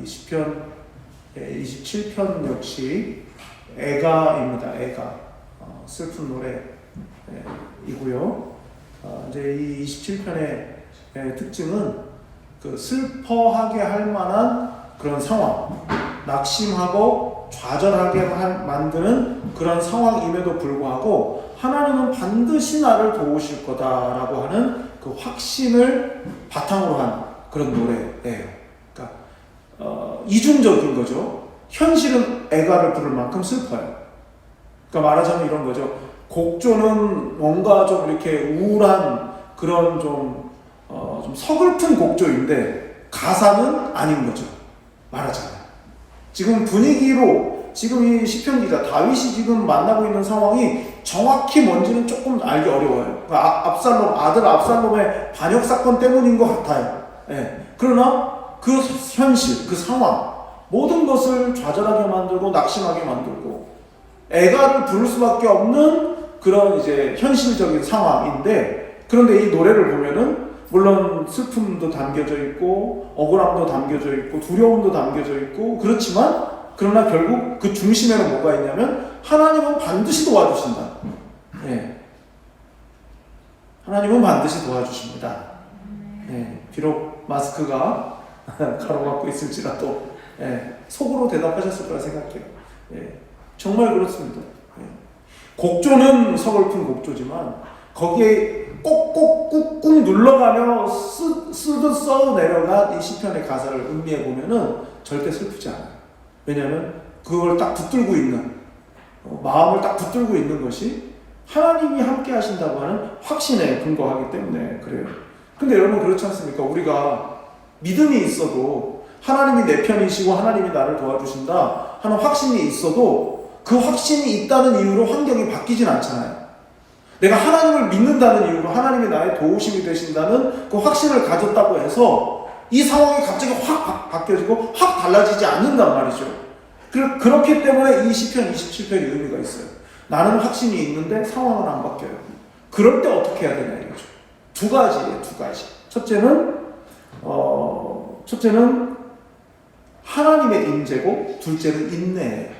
시편 27편 역시 애가입니다. 애가. 슬픈 노래이고요. 이제 이 27편의 특징은 그 슬퍼하게 할 만한 그런 상황, 낙심하고 좌절하게 만드는 그런 상황임에도 불구하고 하나님은 반드시 나를 도우실 거다라고 하는 그 확신을 바탕으로 한 그런 노래예요. 그러니까 이중적인 거죠. 현실은 애가를 부를 만큼 슬퍼요. 그러니까 말하자면 이런 거죠. 곡조는 뭔가 좀 이렇게 우울한 그런 좀 서글픈 곡조인데 가사는 아닌 거죠. 말하자면. 지금 분위기로 지금 이 시편 기자 다윗이 지금 만나고 있는 상황이 정확히 뭔지는 조금 알기 어려워요. 그러니까 아들 압살롬의 반역 사건 때문인 것 같아요. 예. 그러나 그 현실, 그 상황, 모든 것을 좌절하게 만들고 낙심하게 만들고 애가를 부를 수밖에 없는 그런 이제 현실적인 상황인데, 그런데 이 노래를 보면은 물론 슬픔도 담겨져 있고 억울함도 담겨져 있고 두려움도 담겨져 있고 그렇지만 그러나 결국 그 중심에는 뭐가 있냐면 하나님은 반드시 도와주신다. 네. 하나님은 반드시 도와주십니다. 네. 비록 마스크가 가로막고 있을지라도 속으로 대답하셨을 거라 생각해요. 정말 그렇습니다. 곡조는 서글픈 곡조지만 거기에 꼭꼭 꾹꾹 눌러가며 쓰듯 써 내려간 이 시편의 가사를 음미해 보면은 절대 슬프지 않아요. 왜냐하면 그걸 딱 붙들고 있는 마음을 딱 붙들고 있는 것이 하나님이 함께 하신다고 하는 확신에 근거하기 때문에 그래요. 근데 여러분 그렇지 않습니까? 우리가 믿음이 있어도 하나님이 내 편이시고 하나님이 나를 도와주신다 하는 확신이 있어도 그 확신이 있다는 이유로 환경이 바뀌진 않잖아요. 내가 하나님을 믿는다는 이유로 하나님이 나의 도우심이 되신다는 그 확신을 가졌다고 해서 이 상황이 갑자기 확 바뀌어지고 확 달라지지 않는단 말이죠. 그렇기 때문에 이 시편 27편이 의미가 있어요. 나는 확신이 있는데 상황은 안 바뀌어요. 그럴 때 어떻게 해야 되냐 이거죠. 두 가지예요. 두 가지. 첫째는 하나님의 임재고 둘째는 인내예요.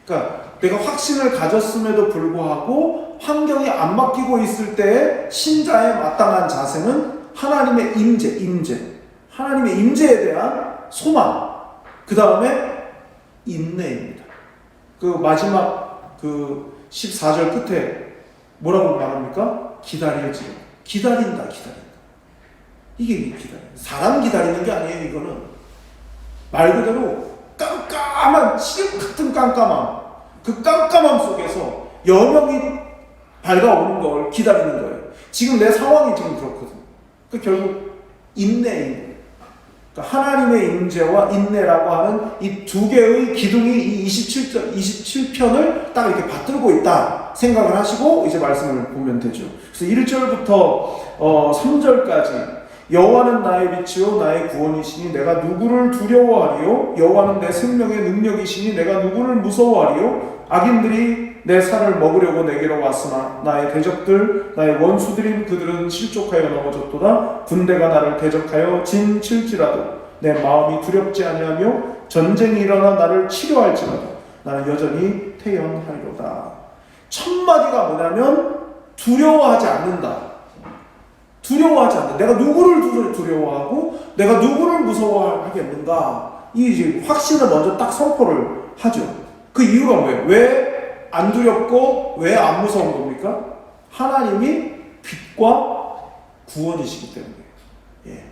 그러니까 내가 확신을 가졌음에도 불구하고 환경이 안 바뀌고 있을 때의 신자의 마땅한 자세는 하나님의 임재, 하나님의 임재에 대한 소망, 그 다음에 인내입니다. 그 마지막 그 14절 끝에 뭐라고 말합니까? 기다린다. 이게 기다린다. 사람 기다리는 게 아니에요. 이거는 말 그대로 깜깜한 지금 같은 깜깜함, 그 깜깜함 속에서 여명이 밝아오는 걸 기다리는 거예요. 지금 내 상황이 지금 그렇거든. 그 결국 인내인. 그러니까 하나님의 임재와 인내라고 하는 이 두 개의 기둥이 이 27편을 딱 이렇게 받들고 있다 생각을 하시고 이제 말씀을 보면 되죠. 그래서 1절부터 3절까지 여호와는 나의 빛이요 나의 구원이시니 내가 누구를 두려워하리요? 여호와는 내 생명의 능력이시니 내가 누구를 무서워하리요? 악인들이 내 살을 먹으려고 내게로 왔으나 나의 대적들 나의 원수들인 그들은 실족하여 넘어졌도다. 군대가 나를 대적하여 진칠지라도 내 마음이 두렵지 아니하며 전쟁이 일어나 나를 치료할지라도 나는 여전히 태연하리로다. 첫 마디가 뭐냐면 두려워하지 않는다. 내가 누구를 두려워하고 내가 누구를 무서워하겠는가? 이 이제 확신을 먼저 딱 선포를 하죠. 그 이유가 뭐예요? 왜 안 두렵고 왜 안 무서운 겁니까? 하나님이 빛과 구원이시기 때문에.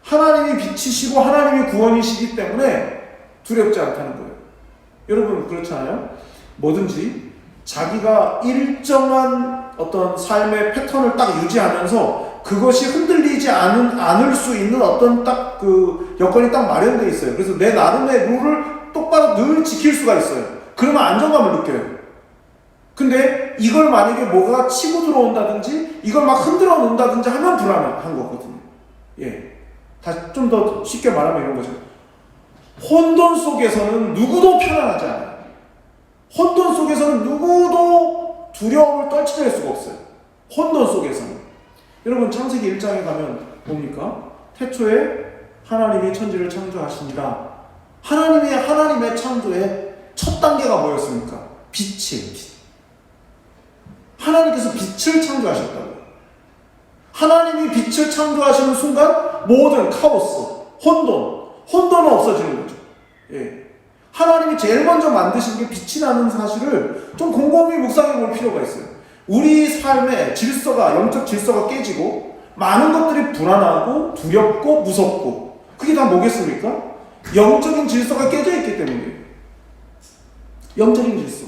하나님이 빛이시고 하나님이 구원이시기 때문에 두렵지 않다는 거예요. 여러분 그렇잖아요? 뭐든지 자기가 일정한 어떤 삶의 패턴을 딱 유지하면서 그것이 흔들리지 않을 수 있는 어떤 딱 그 여건이 딱 마련되어 있어요. 그래서 내 나름의 룰을 똑바로 늘 지킬 수가 있어요. 그러면 안정감을 느껴요. 근데 이걸 만약에 뭐가 치고 들어온다든지 이걸 막 흔들어 놓는다든지 하면 불안한 거거든요. 다시 좀 더 쉽게 말하면 이런 거죠. 혼돈 속에서는 누구도 편안하지 않아요. 혼돈 속에서는 누구도 두려움을 떨쳐낼 수가 없어요. 혼돈 속에서는. 여러분 창세기 1장에 가면 뭡니까? 태초에 하나님이 천지를 창조하시니라. 하나님의 창조의 첫 단계가 뭐였습니까? 빛이에요. 빛. 하나님께서 빛을 창조하셨다고요. 하나님이 빛을 창조하시는 순간 모든 카오스, 혼돈은 없어지는 거죠. 예. 하나님이 제일 먼저 만드신 게 빛이 나는 사실을 좀 곰곰이 묵상해 볼 필요가 있어요. 우리 삶의 질서가, 영적 질서가 깨지고 많은 것들이 불안하고 두렵고 무섭고, 그게 다 뭐겠습니까? 영적인 질서가 깨져 있기 때문이에요. 영적인 질서.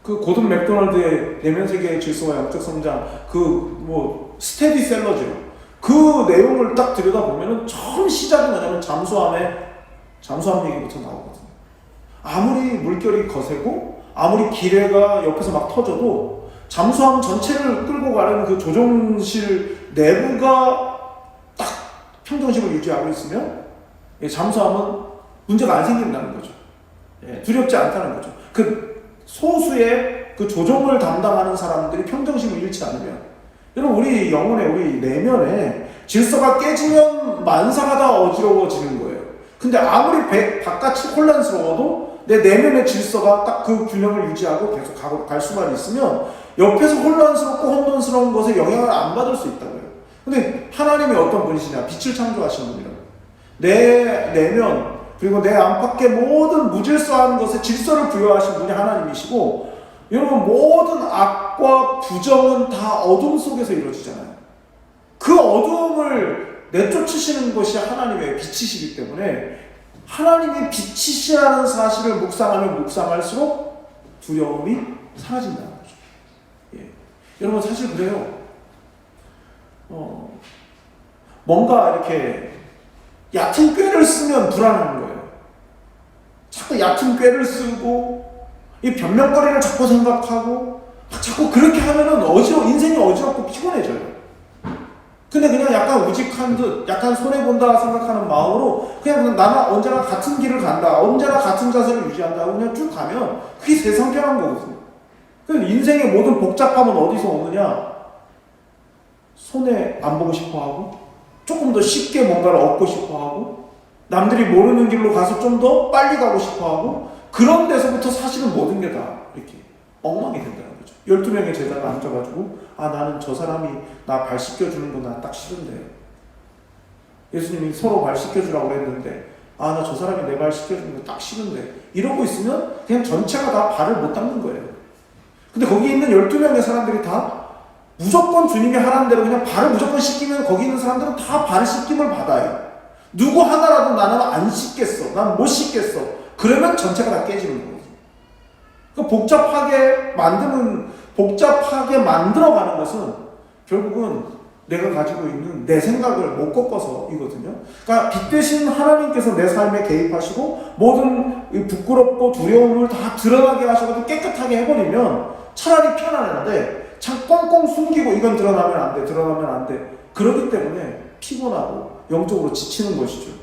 그 고든 맥도날드의 내면 세계의 질서와 영적 성장, 스테디셀러죠. 그 내용을 딱 들여다보면은 처음 시작이 뭐냐면 잠수함 얘기부터 나오거든요. 아무리 물결이 거세고 아무리 기뢰가 옆에서 막 터져도 잠수함 전체를 끌고 가는 그 조종실 내부가 딱 평정심을 유지하고 있으면 잠수함은 문제가 안 생긴다는 거죠. 두렵지 않다는 거죠. 그 소수의 그 조종을 담당하는 사람들이 평정심을 잃지 않으면, 여러분, 우리 영혼의 우리 내면에 질서가 깨지면 만사가 다 어지러워지는 거예요. 근데 아무리 바깥이 혼란스러워도 내 내면의 질서가 딱 그 균형을 유지하고 계속 갈 수만 있으면 옆에서 혼란스럽고 혼돈스러운 것에 영향을 안 받을 수 있다고요. 근데 하나님이 어떤 분이시냐? 빛을 창조하신 분이라고. 내 내면 그리고 내 안팎의 모든 무질서한 것에 질서를 부여하신 분이 하나님이시고, 여러분, 모든 악과 부정은 다 어둠 속에서 이루어지잖아요. 그 어둠을 내쫓으시는 것이 하나님의 빛이시기 때문에 하나님이 빛이시라는 사실을 묵상하면 묵상할수록 두려움이 사라진다는 거죠. 예. 여러분, 사실 그래요. 뭔가 이렇게 얕은 꾀를 쓰면 불안한 거예요. 자꾸 얕은 꾀를 쓰고 이 변명거리를 자꾸 생각하고 자꾸 그렇게 하면은 인생이 어지럽고 피곤해져요. 근데 그냥 약간 우직한 듯, 약간 손해본다 생각하는 마음으로 그냥 나는 언제나 같은 길을 간다, 언제나 같은 자세를 유지한다, 그냥 쭉 가면 그게 세상 편한 거거든요. 그래서 인생의 모든 복잡함은 어디서 오느냐? 손해 안 보고 싶어 하고, 조금 더 쉽게 뭔가를 얻고 싶어 하고, 남들이 모르는 길로 가서 좀 더 빨리 가고 싶어 하고, 그런 데서부터 사실은 모든 게 다 이렇게 엉망이 된다는 거죠. 12명의 제자가 앉아가지고, 나는 저 사람이 나 발 씻겨주는 거 나 딱 싫은데, 예수님이 서로 발 씻겨주라고 했는데, 나 저 사람이 내 발 씻겨주는 거 딱 싫은데, 이러고 있으면 그냥 전체가 다 발을 못 닦는 거예요. 근데 거기 있는 12명의 사람들이 다 무조건 주님이 하라는 대로 그냥 발을 무조건 씻기면 거기 있는 사람들은 다 발 씻김을 받아요. 누구 하나라도 나는 안 씻겠어, 난 못 씻겠어, 그러면 전체가 다 깨지는 거거든요. 복잡하게 만들어가는 것은 결국은 내가 가지고 있는 내 생각을 못 꺾어서이거든요. 그러니까 빛 대신 하나님께서 내 삶에 개입하시고 모든 부끄럽고 두려움을 다 드러나게 하시고 깨끗하게 해버리면 차라리 편안한데, 참 꽁꽁 숨기고 이건 드러나면 안 돼. 그렇기 때문에 피곤하고 영적으로 지치는 것이죠.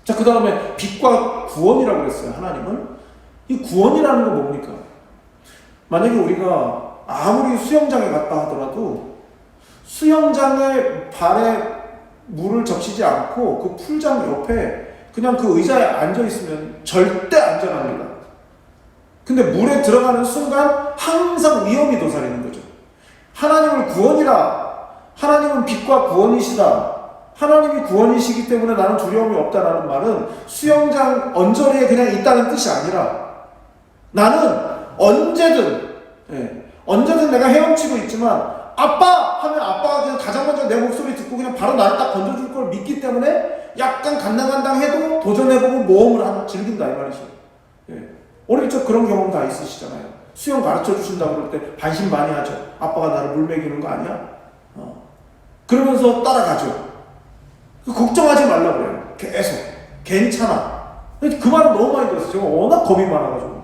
자, 그 다음에 빛과 구원이라고 그랬어요. 하나님은 이 구원이라는 건 뭡니까? 만약에 우리가 아무리 수영장에 갔다 하더라도 수영장에 발에 물을 적시지 않고 그 풀장 옆에 그냥 그 의자에 앉아 있으면 절대 안전합니다. 근데 물에 들어가는 순간 항상 위험이 도사리는 거죠. 하나님을 구원이라, 하나님은 빛과 구원이시다, 하나님이 구원이시기 때문에 나는 두려움이 없다라는 말은 수영장 언저리에 그냥 있다는 뜻이 아니라, 나는 언제든 내가 헤엄치고 있지만 아빠 하면 아빠가 그냥 가장 먼저 내 목소리 듣고 그냥 바로 나를 딱 던져줄 걸 믿기 때문에 약간 간당간당해도 도전해보고 모험을 하나 즐긴다, 이 말이죠. 어릴 적 그런 경험 다 있으시잖아요. 수영 가르쳐 주신다고 그럴 때 반신반의하죠. 아빠가 나를 물 먹이는 거 아니야? 그러면서 따라가죠. 걱정하지 말라고 그래요. 계속. 괜찮아. 그 말을 너무 많이 들었어요. 제가 워낙 겁이 많아가지고.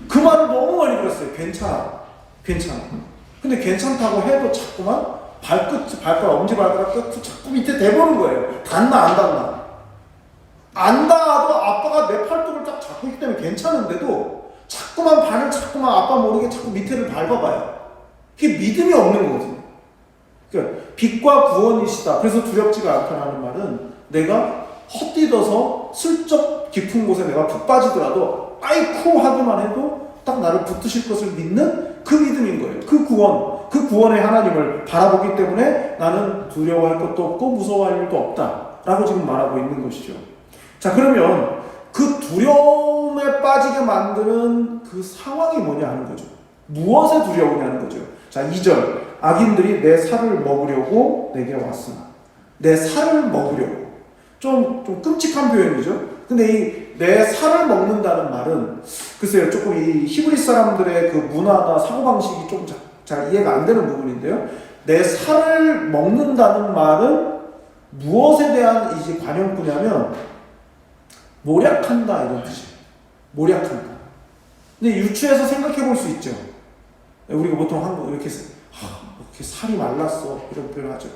그 말을 너무 많이 들었어요. 괜찮아. 근데 괜찮다고 해도 자꾸만 엄지발가락 끝 자꾸 밑에 대보는 거예요. 닿나 안 닿나. 안 닿아도 아빠가 내 팔뚝을 딱 잡고 있기 때문에 괜찮은데도 자꾸만 아빠 모르게 자꾸 밑에를 밟아봐요. 그게 믿음이 없는 거거든요. 그러니까 빛과 구원이시다, 그래서 두렵지가 않다는 말은 내가 헛디뎌서 슬쩍 깊은 곳에 내가 푹 빠지더라도 아이쿠 하기만 해도 딱 나를 붙드실 것을 믿는 그 믿음인 거예요. 그 구원의 하나님을 바라보기 때문에 나는 두려워할 것도 없고 무서워할 일도 없다라고 지금 말하고 있는 것이죠. 자, 그러면 그 두려움에 빠지게 만드는 그 상황이 뭐냐 하는 거죠. 무엇에 두려우냐는 거죠. 자, 2절. 악인들이 내 살을 먹으려고 내게 왔으나. 내 살을 먹으려고. 좀 끔찍한 표현이죠. 근데 이 내 살을 먹는다는 말은 글쎄요, 조금 이 히브리 사람들의 그 문화나 사고방식이 좀 잘 이해가 안 되는 부분인데요. 내 살을 먹는다는 말은 무엇에 대한 이제 관용구냐면 모략한다 이런 뜻이에요. 모략한다. 근데 유추해서 생각해 볼 수 있죠. 우리가 보통 한국 이렇게 살이 말랐어 이런 표현을 하죠.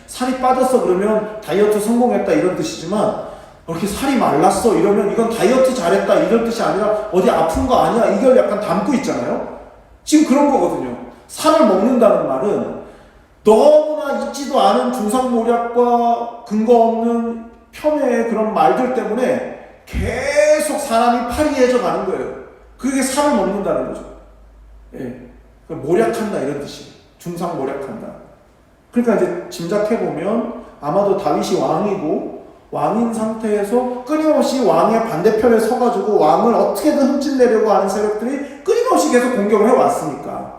살이 빠졌어 그러면 다이어트 성공했다 이런 뜻이지만 이렇게 살이 말랐어 이러면 이건 다이어트 잘했다 이런 뜻이 아니라 어디 아픈 거 아니야 이걸 약간 담고 있잖아요. 지금 그런 거거든요. 살을 먹는다는 말은 너무나 있지도 않은 중상모략과 근거 없는 폄훼의 그런 말들 때문에 계속 사람이 파리해져 가는 거예요. 그게 살을 먹는다는 거죠. 예. 모략한다 이런 뜻이에요. 중상모략한다. 그러니까 이제 짐작해보면 아마도 다윗이 왕이고 왕인 상태에서 끊임없이 왕의 반대편에 서가지고 왕을 어떻게든 흠집내려고 하는 세력들이 끊임없이 계속 공격을 해왔으니까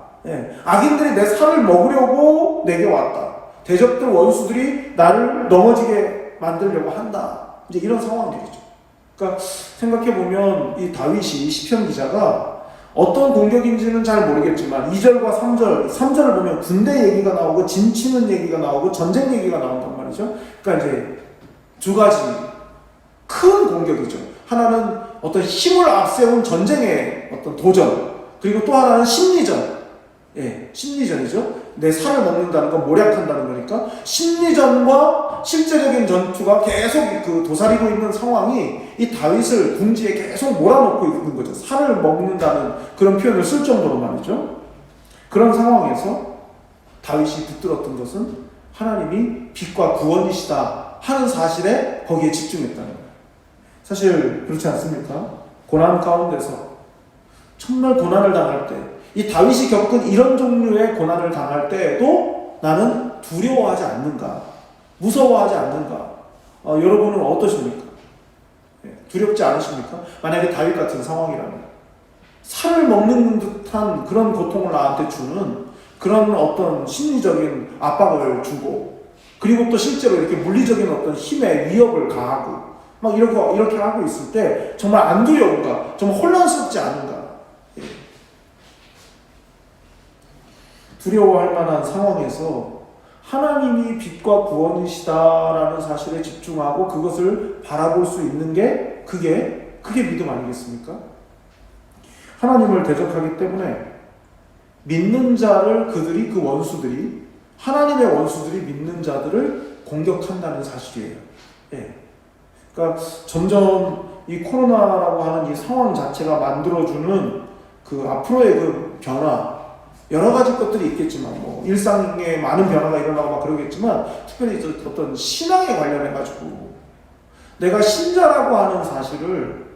악인들이 내 살을 먹으려고 내게 왔다. 대적들 원수들이 나를 넘어지게 만들려고 한다. 이제 이런 상황들이죠. 그러니까 생각해보면 이 다윗이 시편 기자가 어떤 공격인지는 잘 모르겠지만 2절과 3절을 보면 군대 얘기가 나오고 진치는 얘기가 나오고 전쟁 얘기가 나온단 말이죠. 그러니까 이제 두 가지 큰 공격이죠. 하나는 어떤 힘을 앞세운 전쟁의 어떤 도전, 그리고 또 하나는 심리전. 심리전이죠. 내 살을 먹는다는 건 모략한다는 거니까 심리전과 실제적인 전투가 계속 그 도사리고 있는 상황이 이 다윗을 궁지에 계속 몰아넣고 있는 거죠. 살을 먹는다는 그런 표현을 쓸 정도로 말이죠. 그런 상황에서 다윗이 붙들었던 것은 하나님이 빛과 구원이시다 하는 사실에 거기에 집중했다는 거예요. 사실 그렇지 않습니까? 고난 가운데서 정말 고난을 당할 때, 이 다윗이 겪은 이런 종류의 고난을 당할 때에도 나는 두려워하지 않는가, 무서워하지 않는가. 여러분은 어떠십니까? 두렵지 않으십니까? 만약에 다윗 같은 상황이라면 살을 먹는 듯한 그런 고통을 나한테 주는 그런 어떤 심리적인 압박을 주고, 그리고 또 실제로 이렇게 물리적인 어떤 힘의 위협을 가하고 막 이렇게 하고 있을 때 정말 안 두려운가? 정말 혼란스럽지 않은가? 두려워할 만한 상황에서 하나님이 빛과 구원이시다라는 사실에 집중하고 그것을 바라볼 수 있는 게 그게 믿음 아니겠습니까? 하나님을 대적하기 때문에 믿는 자를 그들이, 그 원수들이, 하나님의 원수들이 믿는 자들을 공격한다는 사실이에요. 그러니까 점점 이 코로나라고 하는 이 상황 자체가 만들어주는 그 앞으로의 그 변화, 여러 가지 것들이 있겠지만, 뭐 일상에 많은 변화가 일어나고 막 그러겠지만, 특별히 어떤 신앙에 관련해가지고 내가 신자라고 하는 사실을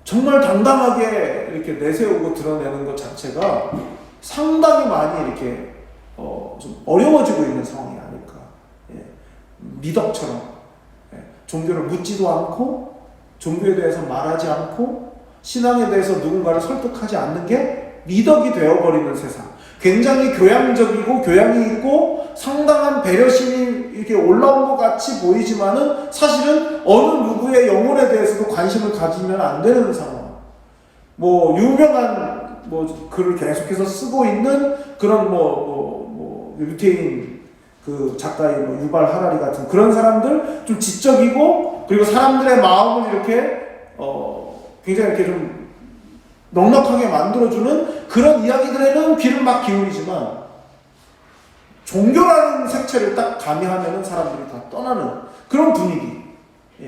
정말 당당하게 이렇게 내세우고 드러내는 것 자체가 상당히 많이 이렇게 좀 어려워지고 있는 상황이 아닐까. 미덕처럼 종교를 묻지도 않고 종교에 대해서 말하지 않고 신앙에 대해서 누군가를 설득하지 않는 게 미덕이 되어버리는 세상. 굉장히 교양적이고 교양이 있고 상당한 배려심이 이렇게 올라온 것 같이 보이지만은 사실은 어느 누구의 영혼에 대해서도 관심을 가지면 안 되는 상황. 뭐 유명한 뭐 글을 계속해서 쓰고 있는 그런 유태인 그 작가의 뭐 유발 하라리 같은 그런 사람들, 좀 지적이고 그리고 사람들의 마음을 이렇게 굉장히 이렇게 좀 넉넉하게 만들어주는 그런 이야기들에는 귀를 막 기울이지만 종교라는 색채를 딱 가미하면은 사람들이 다 떠나는 그런 분위기.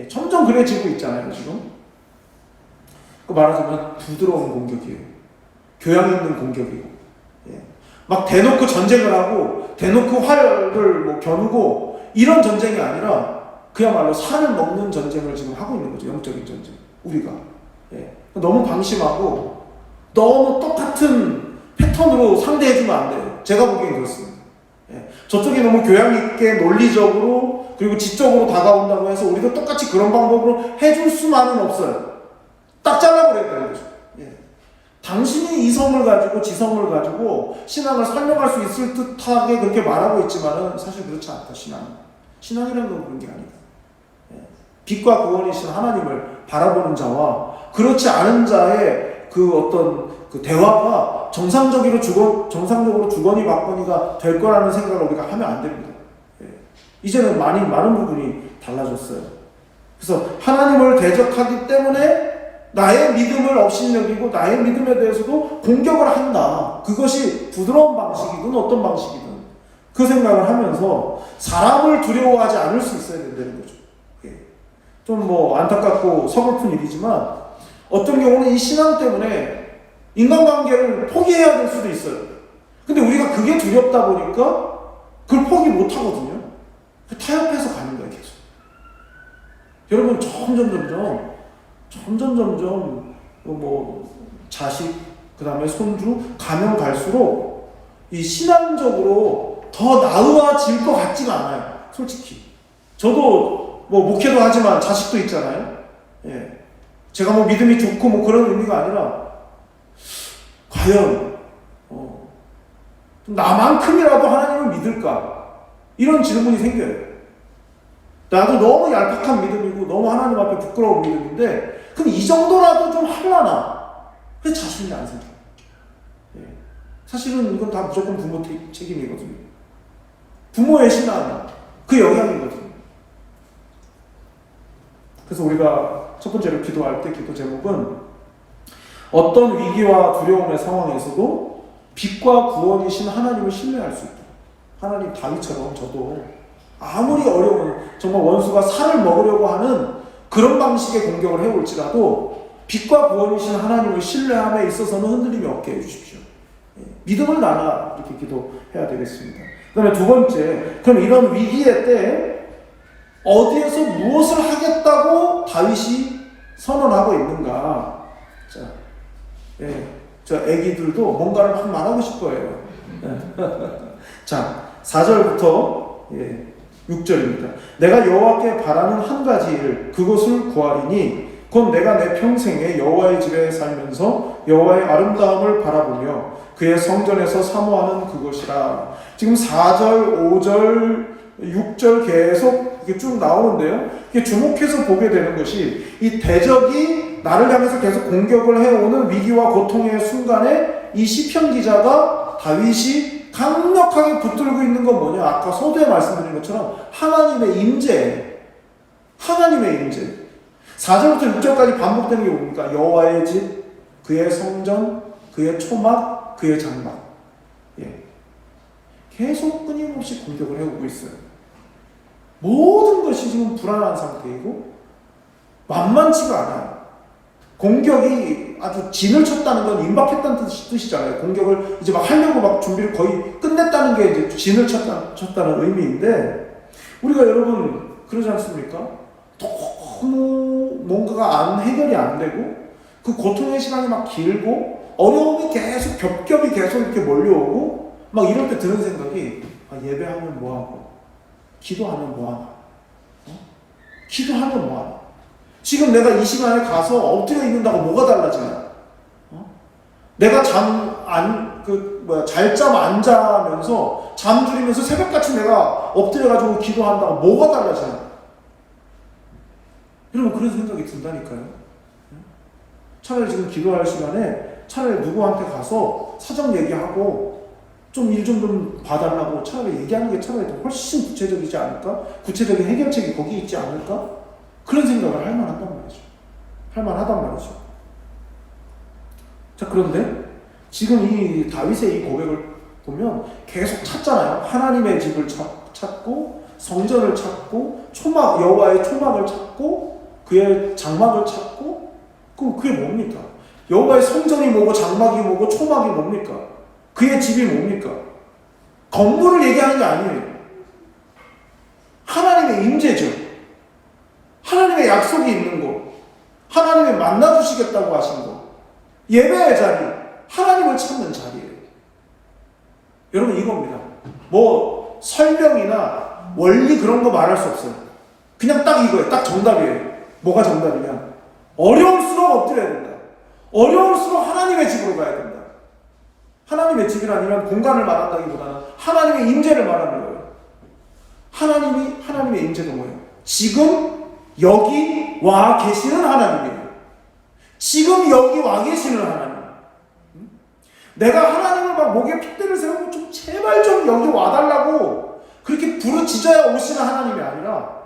점점 그래지고 있잖아요, 지금. 그 말하자면 부드러운 공격이에요. 교양 있는 공격이고. 막 대놓고 전쟁을 하고 대놓고 활을 뭐 겨누고 이런 전쟁이 아니라 그야말로 살을 먹는 전쟁을 지금 하고 있는 거죠. 영적인 전쟁. 우리가. 예. 너무 방심하고 너무 똑같은 패턴으로 상대해주면 안 돼요. 제가 보기엔 그렇습니다. 예. 저쪽이 너무 교양 있게 논리적으로 그리고 지적으로 다가온다고 해서 우리도 똑같이 그런 방법으로 해줄 수만은 없어요. 딱 잘라버려야 되는 거죠. 예. 당신이 이성을 가지고 지성을 가지고 신앙을 설명할 수 있을 듯하게 그렇게 말하고 있지만은 사실 그렇지 않다. 신앙이라는 건 그런 게 아니다. 예. 빛과 구원이신 하나님을 바라보는 자와 그렇지 않은 자의 그 어떤 그 대화가 정상적으로 주거니 받거니가 될 거라는 생각을 우리가 하면 안 됩니다. 예. 이제는 많은 부분이 달라졌어요. 그래서 하나님을 대적하기 때문에 나의 믿음을 업신여기고 나의 믿음에 대해서도 공격을 한다. 그것이 부드러운 방식이든 어떤 방식이든 그 생각을 하면서 사람을 두려워하지 않을 수 있어야 된다는 거죠. 좀 안타깝고 서글픈 일이지만 어떤 경우는 이 신앙 때문에 인간관계를 포기해야 될 수도 있어요. 근데 우리가 그게 두렵다 보니까 그걸 포기 못 하거든요. 타협해서 가는 거예요, 계속. 여러분, 점점 자식, 그 다음에 손주 가면 갈수록 이 신앙적으로 더 나아질 것 같지가 않아요. 솔직히. 저도 목회도 하지만 자식도 있잖아요. 예. 제가 믿음이 좋고 그런 의미가 아니라 과연 나만큼이라도 하나님을 믿을까? 이런 질문이 생겨요. 나도 너무 얄팍한 믿음이고 너무 하나님 앞에 부끄러운 믿음인데 그럼 이 정도라도 좀 하려나? 왜 자신이 안 생겨? 예. 사실은 이건 다 무조건 부모 책임이거든요. 부모의 신앙, 그 영향이거든요. 그래서 우리가 첫 번째로 기도할 때 기도 제목은 어떤 위기와 두려움의 상황에서도 빛과 구원이신 하나님을 신뢰할 수 있다. 하나님 다윗처럼 저도 아무리 어려운 정말 원수가 살을 먹으려고 하는 그런 방식의 공격을 해올지라도 빛과 구원이신 하나님을 신뢰함에 있어서는 흔들림이 없게 해주십시오. 믿음을 나눠 이렇게 기도해야 되겠습니다. 그 다음에 두 번째, 그럼 이런 위기의 때에 어디에서 무엇을 하겠다고 다윗이 선언하고 있는가? 자, 저 애기들도 뭔가를 막 말하고 싶어해요. 자, 4절부터 6절입니다. 내가 여호와께 바라는 한 가지 일, 그것을 구하리니 곧 내가 내 평생에 여호와의 집에 살면서 여호와의 아름다움을 바라보며 그의 성전에서 사모하는 그것이라. 지금 4절, 5절, 6절 계속 이게 쭉 나오는데요. 이게 주목해서 보게 되는 것이 이 대적이 나를 향해서 계속 공격을 해오는 위기와 고통의 순간에 이 시편 기자가 다윗이 강력하게 붙들고 있는 건 뭐냐? 아까 서두에 말씀드린 것처럼 하나님의 임재. 하나님의 임재. 4절부터 6절까지 반복되는 게 뭡니까? 여호와의 집, 그의 성전, 그의 초막, 그의 장막. 계속 끊임없이 공격을 해오고 있어요. 모든 것이 지금 불안한 상태이고 만만치가 않아요. 공격이 아주 진을 쳤다는 건 임박했다는 뜻이잖아요. 공격을 이제 막 하려고 막 준비를 거의 끝냈다는 게 이제 진을 쳤다는 의미인데 우리가 여러분 그러지 않습니까? 너무 뭔가가 해결이 안 되고 그 고통의 시간이 막 길고 어려움이 계속 겹겹이 계속 이렇게 몰려오고 막 이럴 때 드는 생각이 예배하면 뭐하고 기도하면 뭐하나 기도하면 뭐하나 지금 내가 이 시간에 가서 엎드려 있는다고 뭐가 달라지나 내가 잘잠 안 자면서 잠 줄이면서 새벽같이 내가 엎드려가지고 기도한다고 뭐가 달라지나 여러분 그런 생각이 든다니까요. 차라리 지금 기도할 시간에 차라리 누구한테 가서 사정 얘기하고 좀 일 좀 봐달라고 차라리 얘기하는 게 차라리 더 훨씬 구체적이지 않을까? 구체적인 해결책이 거기 있지 않을까? 그런 생각을 할 만하단 말이죠. 할 만하단 말이죠. 자, 그런데 지금 이 다윗의 이 고백을 보면 계속 찾잖아요. 하나님의 집을 찾고 성전을 찾고 여호와의 초막을 찾고 그의 장막을 찾고 그게 뭡니까? 여호와의 성전이 뭐고 장막이 뭐고 초막이 뭡니까? 그의 집이 뭡니까? 건물을 얘기하는 게 아니에요. 하나님의 임재죠. 하나님의 약속이 있는 곳, 하나님이 만나주시겠다고 하신 곳, 예배의 자리, 하나님을 찾는 자리예요. 여러분 이겁니다. 뭐 설명이나 원리 그런 거 말할 수 없어요. 그냥 딱 이거예요. 딱 정답이에요. 뭐가 정답이냐? 어려울수록 엎드려야 된다. 어려울수록 하나님의 집으로 가야 된다. 하나님의 집이라면 공간을 말한다기보다는 하나님의 임재를 말하는 거예요. 하나님의 임재가 뭐예요? 지금 여기 와 계시는 하나님이에요. 지금 여기 와 계시는 하나님. 내가 하나님을 막 목에 핏대를 세우고 좀 제발 좀 여기 와달라고 그렇게 부르짖어야 오시는 하나님이 아니라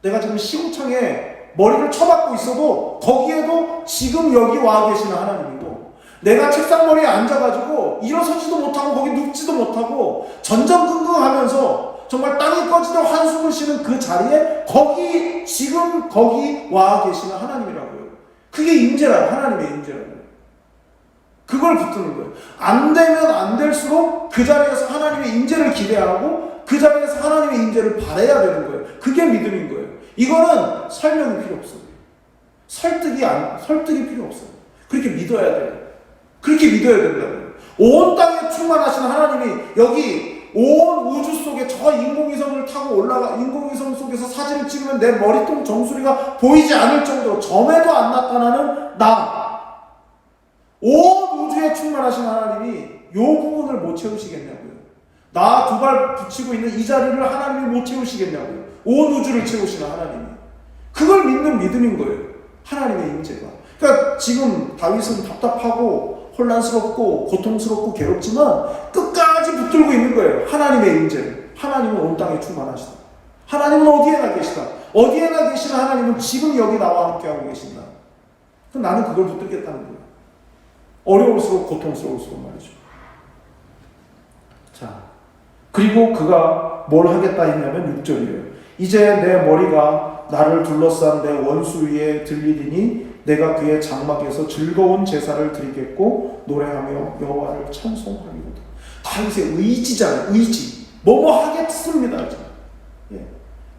내가 지금 시궁창에 머리를 쳐박고 있어도 거기에도 지금 여기 와 계시는 하나님이고, 내가 책상머리에 앉아가지고 일어서지도 못하고 거기 눕지도 못하고 전전긍긍하면서 정말 땅이 꺼지도록 한숨을 쉬는 그 자리에 지금 거기 와 계시는 하나님이라고요. 그게 임재라고, 하나님의 임재라고요. 그걸 붙드는 거예요. 안 되면 안 될수록 그 자리에서 하나님의 임재를 기대하고 그 자리에서 하나님의 임재를 바라야 되는 거예요. 그게 믿음인 거예요. 이거는 설명이 필요 없어요. 설득이 필요 없어요. 그렇게 믿어야 돼요. 그렇게 믿어야 된다고요. 온 땅에 충만하신 하나님이 여기 온 우주 속에 저 인공위성을 타고 인공위성 속에서 사진을 찍으면 내 머리통 정수리가 보이지 않을 정도로 점에도 안 나타나는 온 우주에 충만하신 하나님이 이 부분을 못 채우시겠냐고요. 나 두 발 붙이고 있는 이 자리를 하나님이 못 채우시겠냐고요. 온 우주를 채우시는 하나님이. 그걸 믿는 믿음인 거예요. 하나님의 임재가. 그러니까 지금 다윗은 답답하고 혼란스럽고 고통스럽고 괴롭지만 끝까지 붙들고 있는 거예요. 하나님의 임재를. 하나님은 온 땅에 충만하시다. 하나님은 어디에나 계시다. 어디에나 계시는 하나님은 지금 여기 나와 함께하고 계신다. 그럼 나는 그걸 붙들겠다는 거예요. 어려울수록 고통스러울수록 말이죠. 자, 그리고 그가 뭘 하겠다 했냐면 6절이에요. 이제 내 머리가 나를 둘러싼 내 원수 위에 들리리니 내가 그의 장막에서 즐거운 제사를 드리겠고 노래하며 여호와를 찬송하리로다. 다윗의 의지잖아요. 의지. 뭐뭐 하겠습니다. 예.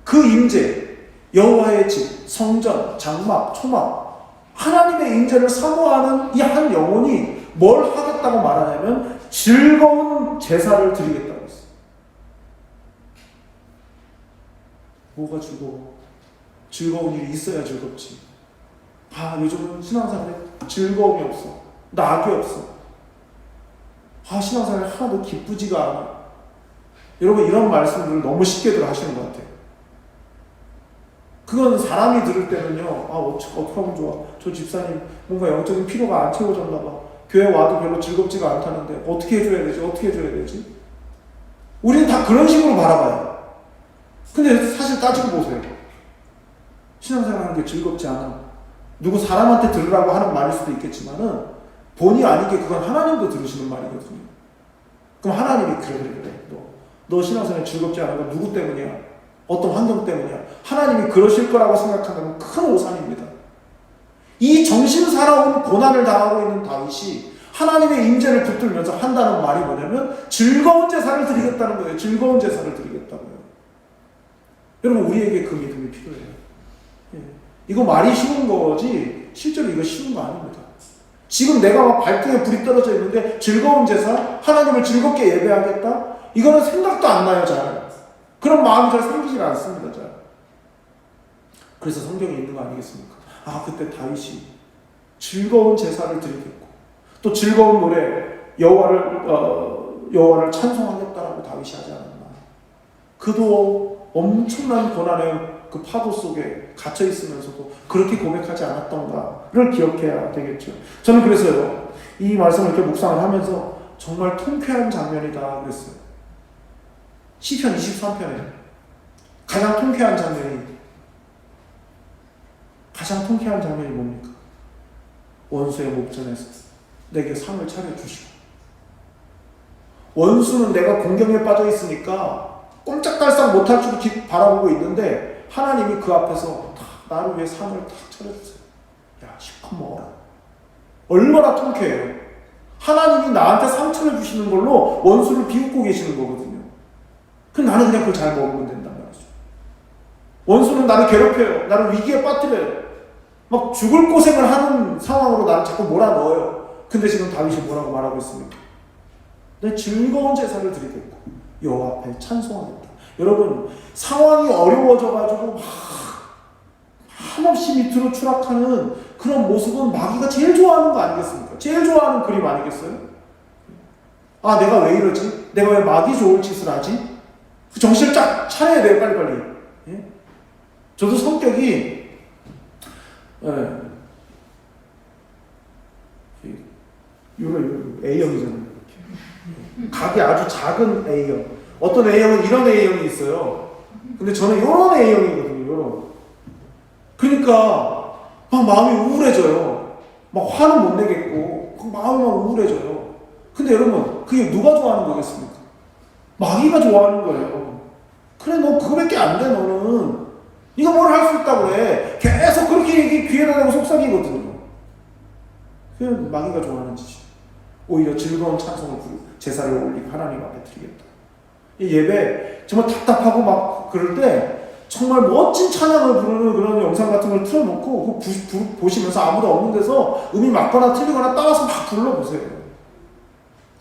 그 임재, 여호와의 집, 성전, 장막, 초막, 하나님의 임재를 사모하는 이 한 영혼이 뭘 하겠다고 말하냐면 즐거운 제사를 드리겠다고 했어요. 뭐가 즐거워? 즐거운 일이 있어야 즐겁지. 요즘은 신앙생활에 즐거움이 없어. 낙이 없어. 신앙생활이 하나도 기쁘지가 않아. 여러분 이런 말씀들을 너무 쉽게들 하시는 것 같아요. 그건 사람이 들을 때는요, 어떡하면 좋아. 저 집사님 뭔가 영적인 필요가 안 채워졌나 봐. 교회 와도 별로 즐겁지가 않다는데 어떻게 해줘야 되지? 어떻게 해줘야 되지? 우리는 다 그런 식으로 바라봐요. 근데 사실 따지고 보세요. 신앙생활 하는 게 즐겁지 않아. 누구 사람한테 들으라고 하는 말일 수도 있겠지만은 본의 아니게 그건 하나님도 들으시는 말이거든요. 그럼 하나님이 그래. 너 신앙생활 즐겁지 않은 건 누구 때문이야? 어떤 환경 때문이야? 하나님이 그러실 거라고 생각한다면 큰 오산입니다. 이 정신사나운 고난을 당하고 있는 다윗이 하나님의 임재를 붙들면서 한다는 말이 뭐냐면 즐거운 제사를 드리겠다는 거예요. 즐거운 제사를 드리겠다고요. 여러분 우리에게 그 믿음이 필요해요. 이거 말이 쉬운 거지 실제로 이거 쉬운 거 아닙니다. 지금 내가 막 발등에 불이 떨어져 있는데 즐거운 제사, 하나님을 즐겁게 예배하겠다? 이거는 생각도 안 나요. 잘. 그런 마음이 잘 생기질 않습니다. 잘. 그래서 성경에 있는 거 아니겠습니까? 그때 다윗이 즐거운 제사를 드리겠고 또 즐거운 노래 여호와를 찬송하겠다라고 다윗이 하지 않았나. 그도 엄청난 고난의 그 파도 속에 갇혀 있으면서도 그렇게 고백하지 않았던가를 기억해야 되겠죠. 저는 그래서요 이 말씀을 이렇게 묵상을 하면서 정말 통쾌한 장면이다 그랬어요. 시편 23편에 가장 통쾌한 장면이 뭡니까? 원수의 목전에서 내게 상을 차려주시고, 원수는 내가 공경에 빠져 있으니까 꼼짝달싹 못할 줄 바라보고 있는데 하나님이 그 앞에서 나를 위해 상을 탁 차려주세요. 야, 실컷 먹어라. 얼마나 통쾌해요. 하나님이 나한테 상처를 주시는 걸로 원수를 비웃고 계시는 거거든요. 그럼 나는 그냥 그걸 잘 먹으면 된단 말이죠. 원수는 나를 괴롭혀요. 나를 위기에 빠뜨려요. 막 죽을 고생을 하는 상황으로 나를 자꾸 몰아넣어요. 근데 지금 다윗이 뭐라고 말하고 있습니까? 내 즐거운 제사를 드리겠고 여호와 앞에 찬송하겠다. 여러분, 상황이 어려워져가지고 막 한없이 밑으로 추락하는 그런 모습은 마귀가 제일 좋아하는 거 아니겠습니까? 제일 좋아하는 그림 아니겠어요? 아, 내가 왜 이러지? 내가 왜 마귀 좋을 짓을 하지? 정신을 쫙 차려야 돼요, 빨리빨리. 예? 저도 성격이, 요런 A형이잖아요. 각이 아주 작은 A형. 어떤 A형은 이런 A형이 있어요. 근데 저는 요런 A형이거든요, 요런. 그러니까, 막 마음이 우울해져요. 막 화는 못 내겠고, 마음이 막 우울해져요. 근데 여러분, 그게 누가 좋아하는 거겠습니까? 마귀가 좋아하는 거예요. 그래, 너 그거밖에 안 돼, 너는. 네가 뭘 할 수 있다고 그래. 계속 그렇게 얘기 귀에다 대고 속삭이거든요. 그게 마귀가 좋아하는 짓이에요. 오히려 즐거운 찬송을 부르고 제사를 올리고 하나님 앞에 드리겠다. 이 예배 정말 답답하고 막 그럴 때 정말 멋진 찬양을 부르는 그런 영상 같은 걸 틀어놓고 보시면서 아무도 없는 데서 음이 맞거나 틀리거나 따라서 막 불러보세요.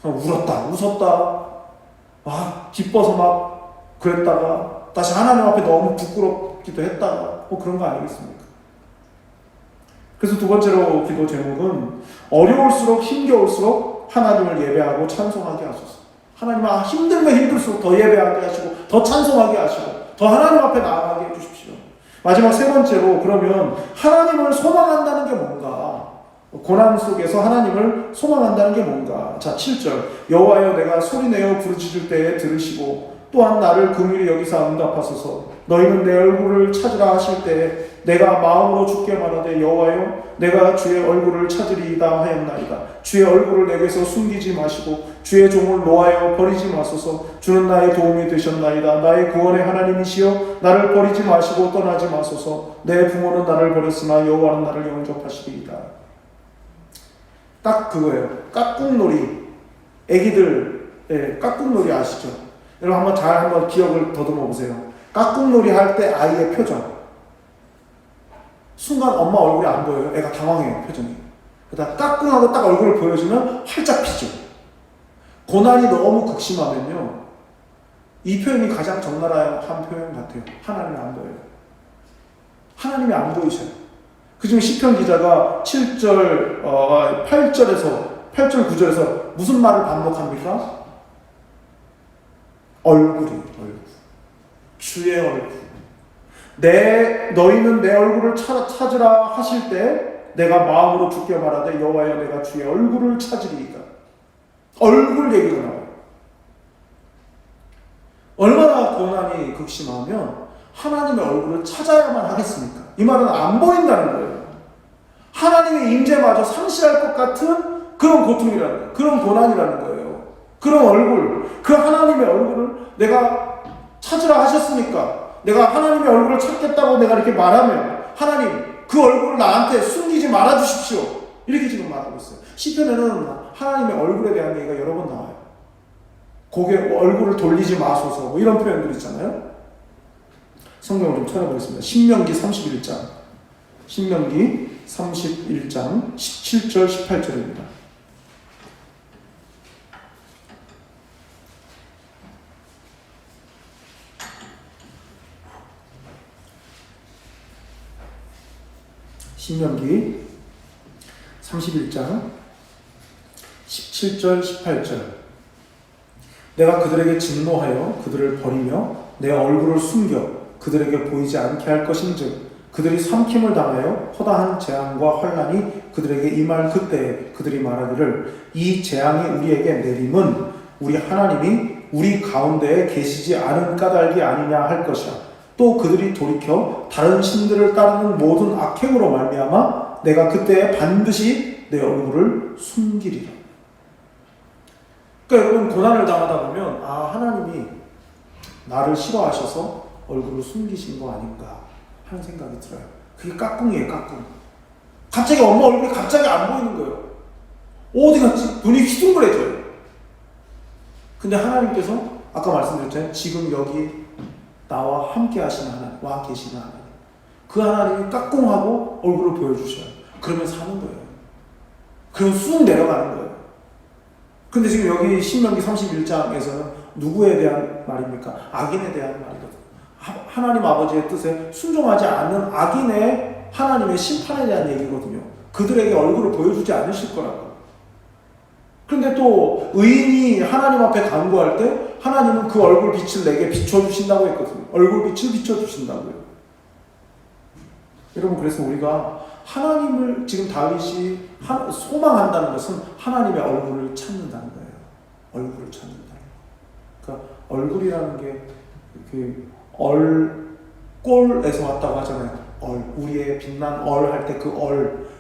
울었다, 웃었다, 막 기뻐서 막 그랬다가 다시 하나님 앞에 너무 부끄럽기도 했다가 뭐 그런 거 아니겠습니까? 그래서 두 번째로 기도 제목은 어려울수록 힘겨울수록 하나님을 예배하고 찬송하게 하소서. 하나님, 힘들면 힘들수록 더 예배하게 하시고 더 찬송하게 하시고 더 하나님 앞에 나아가게 해주십시오. 마지막 세 번째로, 그러면 하나님을 소망한다는 게 뭔가? 고난 속에서 하나님을 소망한다는 게 뭔가? 자, 7절. 여호와여, 내가 소리내어 부르짖을 때에 들으시고 또한 나를 긍휼히 여기사 응답하소서. 너희는 내 얼굴을 찾으라 하실 때에 내가 마음으로 주께 말하되 여호와여, 내가 주의 얼굴을 찾으리이다 하였나이다. 주의 얼굴을 내게서 숨기지 마시고 주의 종을 노하여 버리지 마소서. 주는 나의 도움이 되셨나이다. 나의 구원의 하나님이시여, 나를 버리지 마시고 떠나지 마소서. 내 부모는 나를 버렸으나 여호와는 나를 영접하시리이다. 딱 그거예요. 깍꿍놀이. 애기들 깍꿍놀이 아시죠? 여러분 한번 기억을 더듬어 보세요. 깍꿍놀이 할 때 아이의 표정. 순간 엄마 얼굴이 안 보여요. 애가 당황해요, 표정이. 그러다 깍꿍하고 딱 얼굴을 보여주면 활짝 피죠. 고난이 너무 극심하면요, 이 표현이 가장 적나라한 표현 같아요. 하나님이 안 보여요. 하나님이 안 보이셔요. 그중에 시편 기자가 8절, 9절에서 무슨 말을 반복합니까? 얼굴이에요, 얼굴. 주의 얼굴. 너희는 내 얼굴을 찾으라 하실 때 내가 마음으로 주께 말하되 여호와여, 내가 주의 얼굴을 찾으리이다. 얼굴 얘기가 나와요. 얼마나 고난이 극심하면 하나님의 얼굴을 찾아야만 하겠습니까? 이 말은 안 보인다는 거예요. 하나님의 임재마저 상실할 것 같은 그런 고통이라는 거예요. 그런 고난이라는 거예요. 그런 얼굴, 그 하나님의 얼굴을 내가 찾으라 하셨으니까 내가 하나님의 얼굴을 찾겠다고 내가 이렇게 말하면 하나님, 그 얼굴을 나한테 숨기지 말아주십시오. 이렇게 지금 말하고 있어요. 시편에는 하나님의 얼굴에 대한 얘기가 여러 번 나와요. 고개, 얼굴을 돌리지 마소서, 뭐 이런 표현들 있잖아요. 성경을 좀 찾아보겠습니다. 신명기 31장. 신명기 31장 17절 18절입니다. 신명기 31장 17절 18절. 내가 그들에게 진노하여 그들을 버리며 내 얼굴을 숨겨 그들에게 보이지 않게 할 것인즉 그들이 삼킴을 당하여 허다한 재앙과 환난이 그들에게 임할 그때에 그들이 말하기를 이 재앙이 우리에게 내림은 우리 하나님이 우리 가운데에 계시지 않은 까닭이 아니냐 할 것이야. 또 그들이 돌이켜 다른 신들을 따르는 모든 악행으로 말미암아 내가 그때에 반드시 내 얼굴을 숨기리라. 그러니까 여러분, 고난을 당하다 보면 하나님이 나를 싫어하셔서 얼굴을 숨기신 거 아닌가 하는 생각이 들어요. 그게 깍꿍이에요, 깍꿍. 갑자기 엄마 얼굴이 갑자기 안 보이는 거예요. 어디 갔지? 눈이 휘둥그레져요. 근데 하나님께서 아까 말씀드렸잖아요. 지금 여기 나와 함께 하시는 하나님, 와 계시는 하나님. 그 하나님이 까꿍하고 얼굴을 보여주셔요. 그러면 사는 거예요. 그러면 쑥 내려가는 거예요. 근데 지금 여기 신명기 31장에서는 누구에 대한 말입니까? 악인에 대한 말이거든요. 하나님 아버지의 뜻에 순종하지 않는 악인의 하나님의 심판에 대한 얘기거든요. 그들에게 얼굴을 보여주지 않으실 거라고. 그런데 또 의인이 하나님 앞에 간구할 때 하나님은 그 얼굴 빛을 내게 비춰주신다고 했거든요. 얼굴 빛을 비춰주신다고요. 여러분, 그래서 우리가 하나님을 지금 다윗이 소망한다는 것은 하나님의 얼굴을 찾는다는 거예요. 얼굴을 찾는다는 거예요. 그러니까 얼굴이라는 게 꼴에서 왔다고 하잖아요. 우리의 빛난 할 때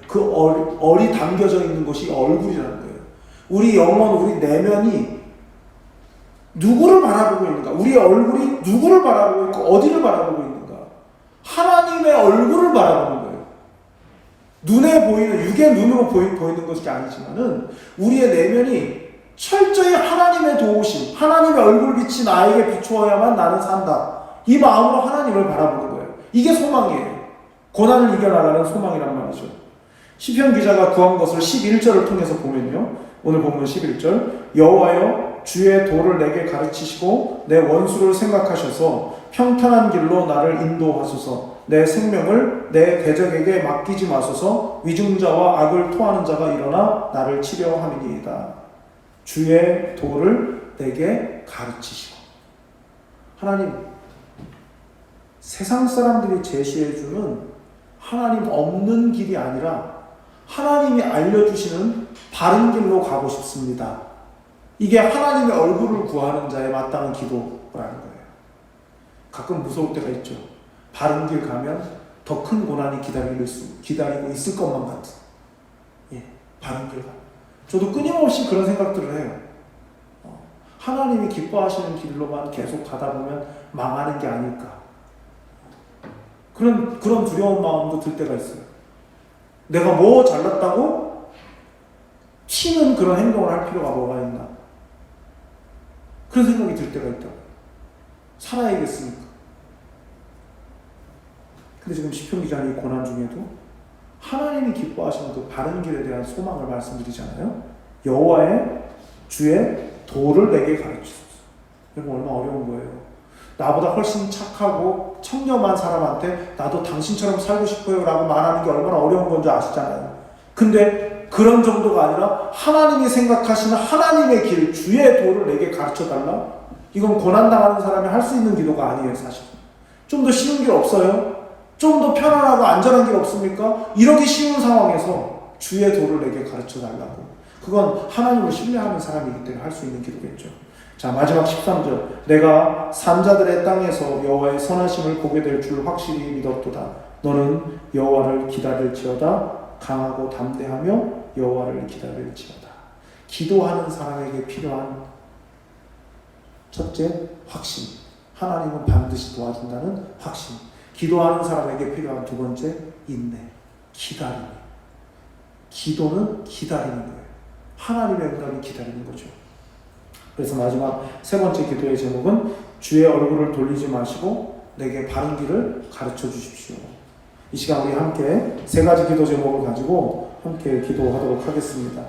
그 얼이 담겨져 있는 것이 얼굴이라는 거예요. 우리 영혼, 우리 내면이 누구를 바라보고 있는가? 우리의 얼굴이 누구를 바라보고 있고 어디를 바라보고 있는가? 하나님의 얼굴을 바라보는 거예요. 눈에 보이는, 육의 눈으로 보이는 것이 아니지만은 우리의 내면이 철저히 하나님의 도우심, 하나님의 얼굴빛이 나에게 비추어야만 나는 산다. 이 마음으로 하나님을 바라보는 거예요. 이게 소망이에요. 고난을 이겨나가는 소망이란 말이죠. 시편 기자가 구한 것을 11절을 통해서 보면요. 오늘 본문 11절. 여호와여 주의 도를 내게 가르치시고 내 원수를 생각하셔서 평탄한 길로 나를 인도하소서. 내 생명을 내 대적에게 맡기지 마소서. 위증자와 악을 토하는 자가 일어나 나를 치려 함이니이다. 주의 도를 내게 가르치시고. 하나님, 세상 사람들이 제시해주는 하나님 없는 길이 아니라 하나님이 알려주시는 바른 길로 가고 싶습니다. 이게 하나님의 얼굴을 구하는 자의 마땅한 기도라는 거예요. 가끔 무서울 때가 있죠. 바른 길 가면 더 큰 고난이 기다리고 있을 것만 같은. 바른 길 가면. 저도 끊임없이 그런 생각들을 해요. 하나님이 기뻐하시는 길로만 계속 가다 보면 망하는 게 아닐까. 그런 두려운 마음도 들 때가 있어요. 내가 뭐 잘났다고 튀는 그런 행동을 할 필요가 뭐가 있나. 그런 생각이 들 때가 있다고. 살아야겠습니까? 근데 지금 시편 기자는 이 고난 중에도 하나님이 기뻐하시는 그 바른 길에 대한 소망을 말씀드리잖아요. 여호와의 주의 도를 내게 가르치소서. 여러분, 얼마나 어려운 거예요. 나보다 훨씬 착하고 청렴한 사람한테 나도 당신처럼 살고 싶어요 라고 말하는 게 얼마나 어려운 건지 아시잖아요. 근데 그런 정도가 아니라 하나님이 생각하시는 하나님의 길, 주의 도를 내게 가르쳐달라? 이건 고난당하는 사람이 할 수 있는 기도가 아니에요. 사실 좀 더 쉬운 길 없어요? 좀 더 편안하고 안전한 길 없습니까? 이러기 쉬운 상황에서 주의 도를 내게 가르쳐달라고. 그건 하나님을 신뢰하는 사람이기 때문에 할 수 있는 기도겠죠. 자, 마지막 13절. 내가 산자들의 땅에서 여호와의 선하심을 보게 될 줄 확실히 믿었도다. 너는 여호와를 기다릴지어다. 강하고 담대하며 여호와를 기다릴지어다. 기도하는 사람에게 필요한 첫째, 확신. 하나님은 반드시 도와준다는 확신. 기도하는 사람에게 필요한 두 번째, 인내. 기다림. 기도는 기다리는 거예요. 하나님의 응답을 기다리는 거죠. 그래서 마지막 세 번째 기도의 제목은 주의 얼굴을 돌리지 마시고 내게 바른 길을 가르쳐 주십시오. 이 시간 우리 함께 세 가지 기도 제목을 가지고 함께 기도하도록 하겠습니다.